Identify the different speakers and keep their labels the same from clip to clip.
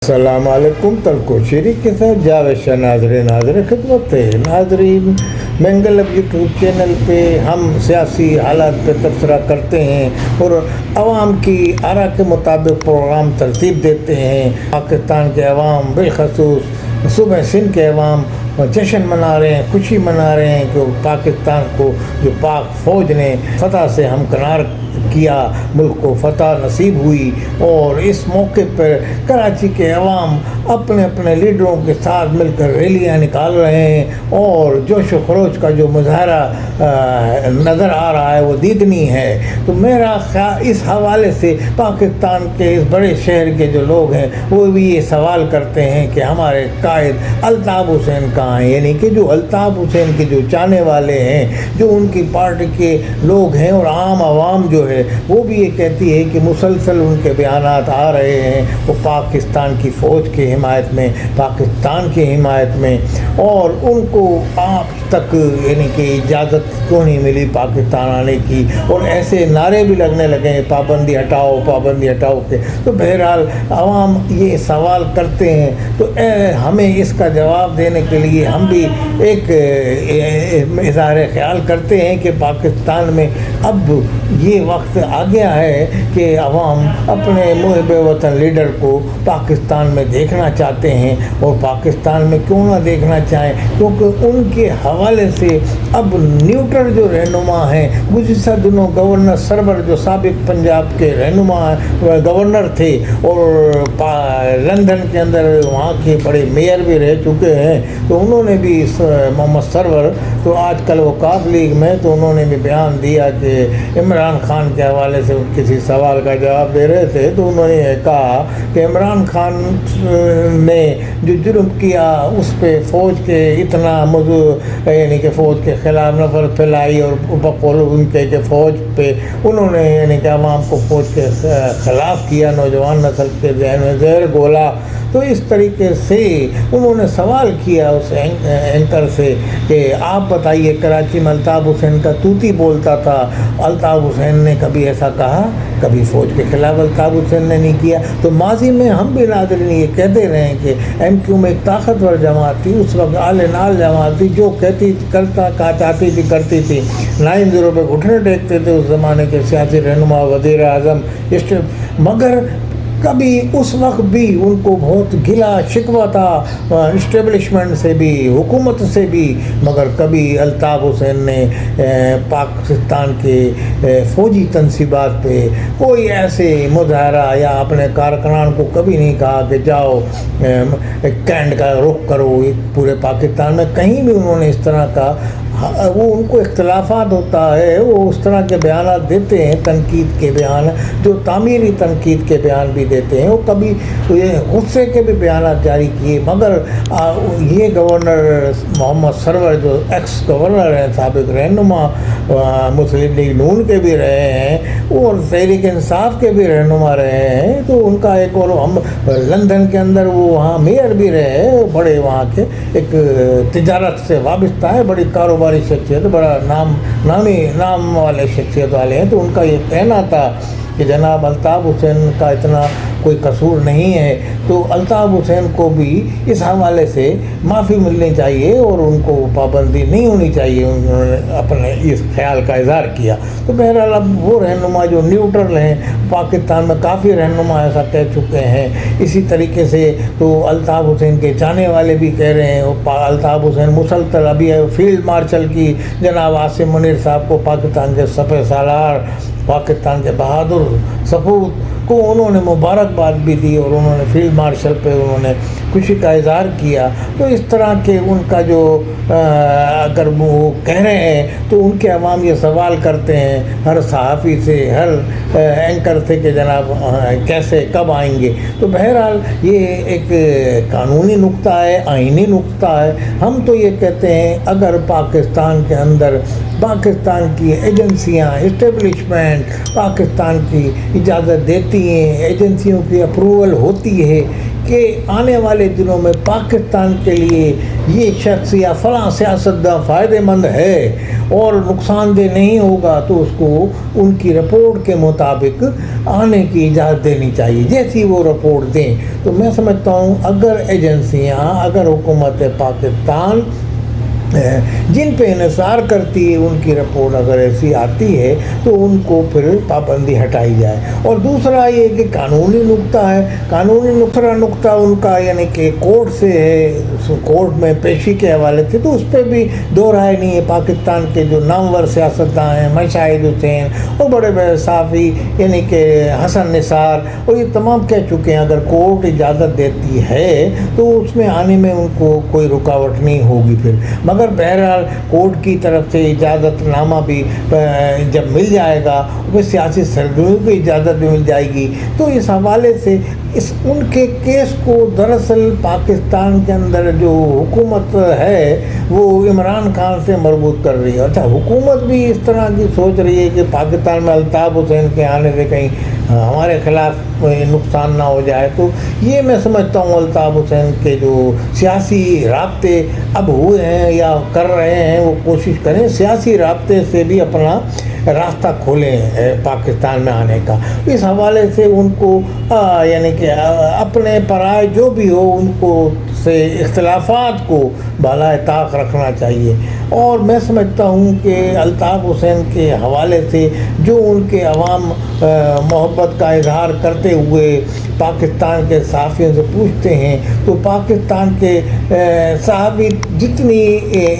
Speaker 1: السلام علیکم تلکو شیری کے ساتھ جاوید شاہ ناظر خدمت ہے ناظرین منگل اب یوٹیوب چینل پہ ہم سیاسی حالات پہ تبصرہ کرتے ہیں اور عوام کی آراء کے مطابق پروگرام ترتیب دیتے ہیں۔ پاکستان کے عوام بالخصوص صوبہ سندھ کے عوام جشن منا رہے ہیں، خوشی منا رہے ہیں کہ پاکستان کو جو پاک فوج نے فتح سے ہمکنار کیا، ملک کو فتح نصیب ہوئی، اور اس موقع پر کراچی کے عوام اپنے اپنے لیڈروں کے ساتھ مل کر ریلیاں نکال رہے ہیں اور جوش و خروش کا جو مظاہرہ نظر آ رہا ہے وہ دیدنی ہے۔ تو میرا خیال اس حوالے سے پاکستان کے اس بڑے شہر کے جو لوگ ہیں وہ بھی یہ سوال کرتے ہیں کہ ہمارے قائد الطاف حسین کہاں ہیں، یعنی کہ جو الطاف حسین کے جو چاہنے والے ہیں، جو ان کی پارٹی کے لوگ ہیں، اور عام عوام جو ہے وہ بھی یہ کہتی ہے کہ مسلسل ان کے بیانات آ رہے ہیں وہ پاکستان کی فوج کی حمایت میں، پاکستان کی حمایت میں، اور ان کو آپ تک یعنی کہ اجازت کیوں نہیں ملی پاکستان آنے کی، اور ایسے نعرے بھی لگنے لگے ہیں پابندی ہٹاؤ پابندی ہٹاؤ کے۔ تو بہرحال عوام یہ سوال کرتے ہیں، تو ہمیں اس کا جواب دینے کے لیے ہم بھی ایک اظہار خیال کرتے ہیں کہ پاکستان میں اب یہ وقت آ گیا ہے کہ عوام اپنے محب وطن لیڈر کو پاکستان میں دیکھنا چاہتے ہیں، اور پاکستان میں کیوں نہ دیکھنا چاہیں، کیونکہ ان کے حوالے سے اب نیوٹرل جو رہنما ہیں، گزشتہ دنوں گورنر سرور جو سابق پنجاب کے رہنما گورنر تھے اور لندن کے اندر وہاں کے بڑے میئر بھی رہ چکے ہیں، تو انہوں نے بھی محمد سرور تو آج کل وہ کاف لیگ میں، تو انہوں نے بھی بیان دیا کہ عمران خان کے حوالے سے کسی سوال کا جواب دے رہے تھے، تو انہوں نے کہا کہ عمران خان نے جو جرم کیا اس پہ فوج کے اتنا یعنی کہ فوج کے خلاف نفرت پھیلائی، اور بقول ان کے کہ فوج پہ انہوں نے یعنی کہ عوام کو فوج کے خلاف کیا، نوجوان نسل کے ذہن میں زہر گھولا۔ تو اس طریقے سے انہوں نے سوال کیا اس اینکر سے کہ آپ بتائیے، کراچی میں الطاف حسین کا طوطی بولتا تھا، الطاف حسین نے کبھی ایسا کہا؟ کبھی فوج کے خلاف الطاف حسین نے نہیں کیا۔ تو ماضی میں ہم بھی ناظرین یہ کہتے رہے ہیں کہ ایم کیو میں ایک طاقتور جماعت تھی، اس وقت آل نال جماعت تھی، جو کہتی کہا چاہتی تھی کرتی تھی، 9-0 پہ گھٹنے ٹیکتے تھے اس زمانے کے سیاسی رہنما وزیر اعظم، مگر کبھی اس وقت بھی ان کو بہت گلا شکوہ تھا اسٹیبلشمنٹ سے بھی، حکومت سے بھی، مگر کبھی الطاف حسین نے پاکستان کے فوجی تنصیبات پہ کوئی ایسے مظاہرہ یا اپنے کارکنان کو کبھی نہیں کہا کہ جاؤ کینٹ کا رخ کرو پورے پاکستان میں، کہیں بھی انہوں نے اس طرح کا، وہ ان کو اختلافات ہوتا ہے، وہ اس طرح کے بیانات دیتے ہیں، تنقید کے بیان، جو تعمیری تنقید کے بیان بھی دیتے ہیں، وہ کبھی غصے کے بھی بیانات جاری کیے، مگر یہ گورنر محمد سرور جو ایکس گورنر ہیں، سابق رہنما مسلم لیگ نون کے بھی رہے ہیں اور تحریک انصاف کے بھی رہنما رہے ہیں، تو ان کا ایک، اور ہم لندن کے اندر وہ وہاں میئر بھی رہے، بڑے وہاں کے ایک تجارت سے وابستہ ہے، بڑی کاروباری شخصیت، بڑا نام والے شخصیت والے ہیں، تو ان کا یہ کہنا تھا کہ جناب الطاف حسین کا اتنا کوئی قصور نہیں ہے، تو الطاف حسین کو بھی اس حوالے سے معافی ملنی چاہیے اور ان کو پابندی نہیں ہونی چاہیے، انہوں نے اپنے اس خیال کا اظہار کیا۔ تو بہرحال اب وہ رہنما جو نیوٹرل ہیں، پاکستان میں کافی رہنما ایسا کہہ چکے ہیں، اسی طریقے سے تو الطاف حسین کے چاہنے والے بھی کہہ رہے ہیں، الطاف حسین مسلسل ابھی فیلڈ مارشل کی جناب عاصم منیر صاحب کو، پاکستان کے سپہ سالار، پاکستان کے بہادر سپوت کو انہوں نے مبارکباد بھی دی، اور انہوں نے فیلڈ مارشل پہ انہوں نے خوشی کا اظہار کیا۔ تو اس طرح کے ان کا جو اگر وہ کہہ رہے ہیں تو ان کے عوام یہ سوال کرتے ہیں ہر صحافی سے، ہر اینکر سے کہ جناب کیسے کب آئیں گے۔ تو بہرحال یہ ایک قانونی نقطہ ہے، آئینی نقطہ ہے۔ ہم تو یہ کہتے ہیں اگر پاکستان کے اندر پاکستان کی ایجنسیاں، اسٹیبلشمنٹ پاکستان کی اجازت دیتی ہیں، ایجنسیوں کی اپروول ہوتی ہے کہ آنے والے دنوں میں پاکستان کے لیے یہ شخص یا فلاں سیاستداں فائدہ مند ہے اور نقصان دہ نہیں ہوگا، تو اس کو ان کی رپورٹ کے مطابق آنے کی اجازت دینی چاہیے۔ جیسی وہ رپورٹ دیں تو میں سمجھتا ہوں اگر ایجنسیاں، اگر حکومت پاکستان جن پہ انحصار کرتی ہے ان کی رپورٹ اگر ایسی آتی ہے تو ان کو پھر پابندی ہٹائی جائے۔ اور دوسرا یہ کہ قانونی نقطہ ہے، قانونی نقطہ ان کا یعنی کہ کورٹ سے ہے، کورٹ میں پیشی کے حوالے سے تو اس پہ بھی دو رائے نہیں ہے۔ پاکستان کے جو نامور سیاستداں ہیں، مشاہد حسین اور بڑے بڑے صحافی یعنی کہ حسن نثار، اور یہ تمام کہہ چکے ہیں اگر کورٹ اجازت دیتی ہے تو اس میں آنے میں ان کو کوئی رکاوٹ نہیں ہوگی پھر۔ مگر بہرحال کورٹ کی طرف سے اجازت نامہ بھی جب مل جائے گا، وہ سیاسی سرگرمیوں کی اجازت بھی مل جائے گی، تو اس حوالے سے ان کے کیس کو دراصل پاکستان کے اندر جو حکومت ہے وہ عمران خان سے مربوط کر رہی ہے۔ اچھا، حکومت بھی اس طرح کی سوچ رہی ہے کہ پاکستان میں الطاف حسین کے آنے سے کہیں ہمارے خلاف نقصان نہ ہو جائے، تو یہ میں سمجھتا ہوں الطاف حسین کے جو سیاسی رابطے اب ہوئے ہیں یا کر رہے ہیں وہ کوشش کریں سیاسی رابطے سے بھی اپنا راستہ کھولیں پاکستان میں آنے کا۔ اس حوالے سے ان کو یعنی کہ اپنے پرائے جو بھی ہو ان کو سے اختلافات کو بالائے طاق رکھنا چاہیے۔ اور میں سمجھتا ہوں کہ الطاف حسین کے حوالے سے جو ان کے عوام محبت کا اظہار کرتے ہوئے پاکستان کے صحافیوں سے پوچھتے ہیں تو پاکستان کے صحافی جتنی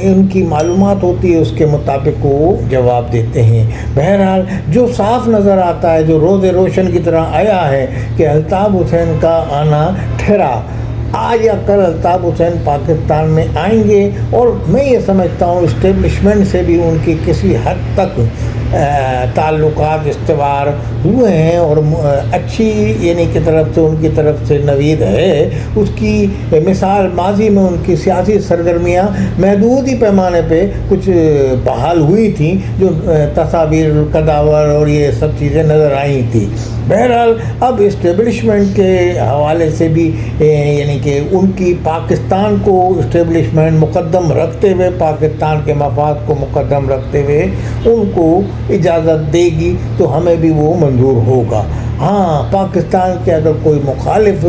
Speaker 1: ان کی معلومات ہوتی ہے اس کے مطابق وہ جواب دیتے ہیں۔ بہرحال جو صاف نظر آتا ہے، جو روز روشن کی طرح آیا ہے کہ الطاف حسین کا آنا ٹھہرا، آج یا کل الطاف حسین پاکستان میں آئیں گے، اور میں یہ سمجھتا ہوں اسٹیبلشمنٹ سے بھی ان کی کسی حد تک تعلقات استوار ہوئے ہیں اور اچھی یعنی کی طرف سے ان کی طرف سے نوید ہے۔ اس کی مثال ماضی میں ان کی سیاسی سرگرمیاں محدود ہی پیمانے پہ کچھ بحال ہوئی تھیں، جو تصاویر القداور اور یہ سب چیزیں نظر آئی تھیں۔ بہرحال اب اسٹیبلشمنٹ کے حوالے سے بھی یعنی کہ ان کی پاکستان کو اسٹیبلشمنٹ مقدم رکھتے ہوئے، پاکستان کے مفاد کو مقدم رکھتے ہوئے ان کو اجازت دے گی تو ہمیں بھی وہ منظور ہوگا۔ ہاں، پاکستان کے اگر کوئی مخالف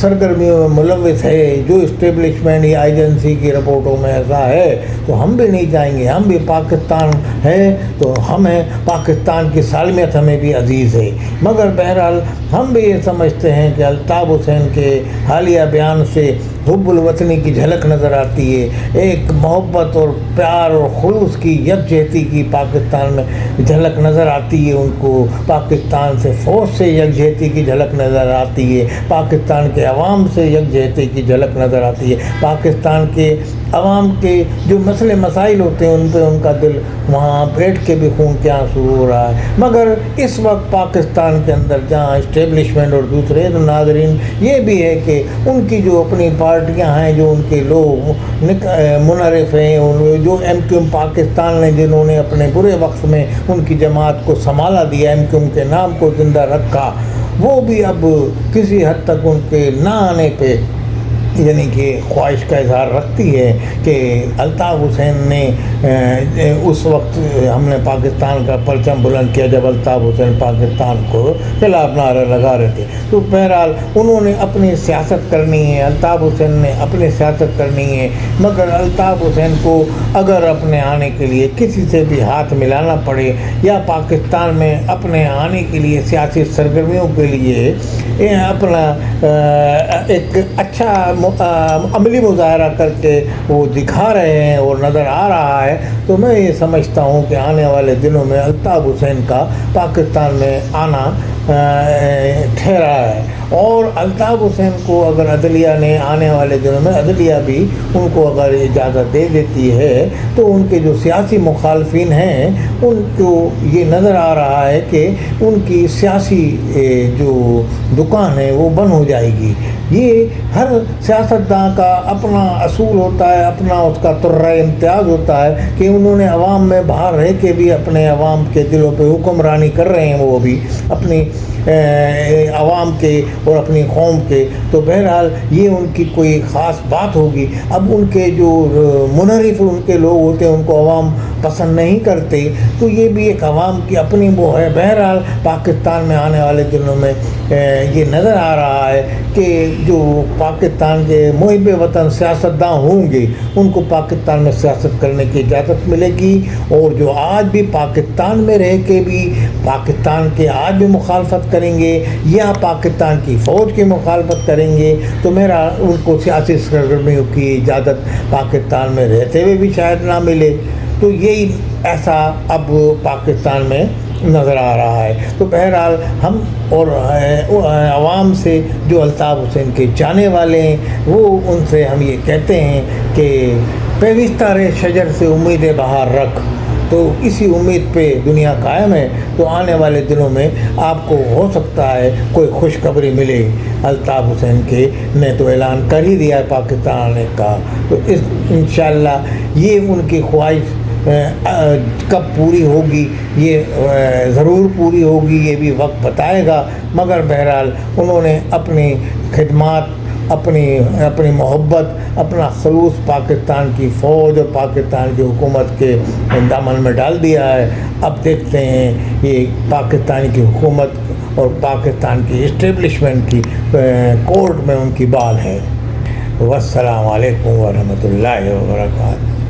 Speaker 1: سرگرمیوں میں ملوث ہے جو اسٹیبلشمنٹ یا ایجنسی کی رپورٹوں میں ایسا ہے تو ہم بھی نہیں جائیں گے۔ ہم بھی پاکستان ہے تو ہمیں پاکستان کی سالمیت ہمیں بھی عزیز ہے۔ مگر بہرحال ہم بھی یہ سمجھتے ہیں کہ الطاف حسین کے حالیہ بیان سے حب الوطنی کی جھلک نظر آتی ہے، ایک محبت اور پیار اور خلوص کی یکجہتی کی پاکستان میں جھلک نظر آتی ہے، ان کو پاکستان سے فوج سے یکجہتی کی جھلک نظر آتی ہے، پاکستان کے عوام سے یکجہتی کی جھلک نظر آتی ہے، پاکستان کے عوام کے جو مسئلے مسائل ہوتے ہیں ان پہ ان کا دل وہاں بیٹھ کے بھی خون کے آنسو ہو رہا ہے۔ مگر اس وقت پاکستان کے اندر جہاں اسٹیبلشمنٹ اور دوسرے ناظرین یہ بھی ہے کہ ان کی جو اپنی پارٹیاں ہیں، جو ان کے لوگ منحرف ہیں، جو ایم کیو ایم پاکستان نے جنہوں نے اپنے برے وقت میں ان کی جماعت کو سنبھالا دیا، ایم کیو ایم کے نام کو زندہ رکھا، وہ بھی اب کسی حد تک ان کے نہ آنے پہ یعنی کہ خواہش کا اظہار رکھتی ہے کہ الطاف حسین نے اس وقت ہم نے پاکستان کا پرچم بلند کیا جب الطاف حسین پاکستان کو خلاف نعرے لگا رہے تھے، تو بہرحال انہوں نے اپنی سیاست کرنی ہے، الطاف حسین نے اپنی سیاست کرنی ہے۔ مگر الطاف حسین کو اگر اپنے آنے کے لیے کسی سے بھی ہاتھ ملانا پڑے یا پاکستان میں اپنے آنے کے لیے سیاسی سرگرمیوں کے لیے اپنا ایک اچھا عملی مظاہرہ کر کے وہ دکھا رہے ہیں اور نظر آ رہا ہے، تو میں یہ سمجھتا ہوں کہ آنے والے دنوں میں الطاف حسین کا پاکستان میں آنا ٹھہرا ہے۔ اور الطاف حسین کو اگر عدلیہ نے آنے والے دنوں میں عدلیہ بھی ان کو اگر اجازت دے دیتی ہے تو ان کے جو سیاسی مخالفین ہیں ان کو یہ نظر آ رہا ہے کہ ان کی سیاسی جو دکان ہے وہ بند ہو جائے گی۔ یہ ہر سیاستداں کا اپنا اصول ہوتا ہے، اپنا اس کا طرہ امتیاز ہوتا ہے کہ انہوں نے عوام میں باہر رہ کے بھی اپنے عوام کے دلوں پہ حکمرانی کر رہے ہیں، وہ بھی اپنی عوام کے اور اپنی قوم کے، تو بہرحال یہ ان کی کوئی خاص بات ہوگی. اب ان کے جو منحرف ان کے لوگ ہوتے ہیں ان کو عوام پسند نہیں کرتے، تو یہ بھی ایک عوام کی اپنی وہ ہے. بہرحال پاکستان میں آنے والے دنوں میں یہ نظر آ رہا ہے کہ جو پاکستان کے محب وطن سیاستداں ہوں گے ان کو پاکستان میں سیاست کرنے کی اجازت ملے گی، اور جو آج بھی پاکستان میں رہ کے بھی پاکستان کے آج بھی مخالفت کریں گے یا پاکستان کی فوج کی مخالفت کریں گے تو میرا ان کو سیاسی سرگرمیوں کی اجازت پاکستان میں رہتے ہوئے بھی شاید نہ ملے. تو یہی ایسا اب پاکستان میں نظر آ رہا ہے. تو بہرحال ہم اور عوام سے جو الطاف حسین کے جانے والے ہیں وہ ان سے ہم یہ کہتے ہیں کہ پیوستہ رہ شجر سے امید بہار رکھ. تو اسی امید پہ دنیا قائم ہے. تو آنے والے دنوں میں آپ کو ہو سکتا ہے کوئی خوشخبری ملے. الطاف حسین کے نے تو اعلان کر ہی دیا ہے پاکستان آنے کا. تو انشاءاللہ یہ ان کی خواہش کب پوری ہوگی یہ ضرور پوری ہوگی، یہ بھی وقت بتائے گا. مگر بہرحال انہوں نے اپنی خدمات، اپنی محبت، اپنا خلوص پاکستان کی فوج اور پاکستان کی حکومت کے دامن میں ڈال دیا ہے. اب دیکھتے ہیں یہ پاکستان کی حکومت اور پاکستان کی اسٹیبلشمنٹ کی کورٹ میں ان کی بال ہے. والسلام علیکم ورحمۃ اللہ وبرکاتہ.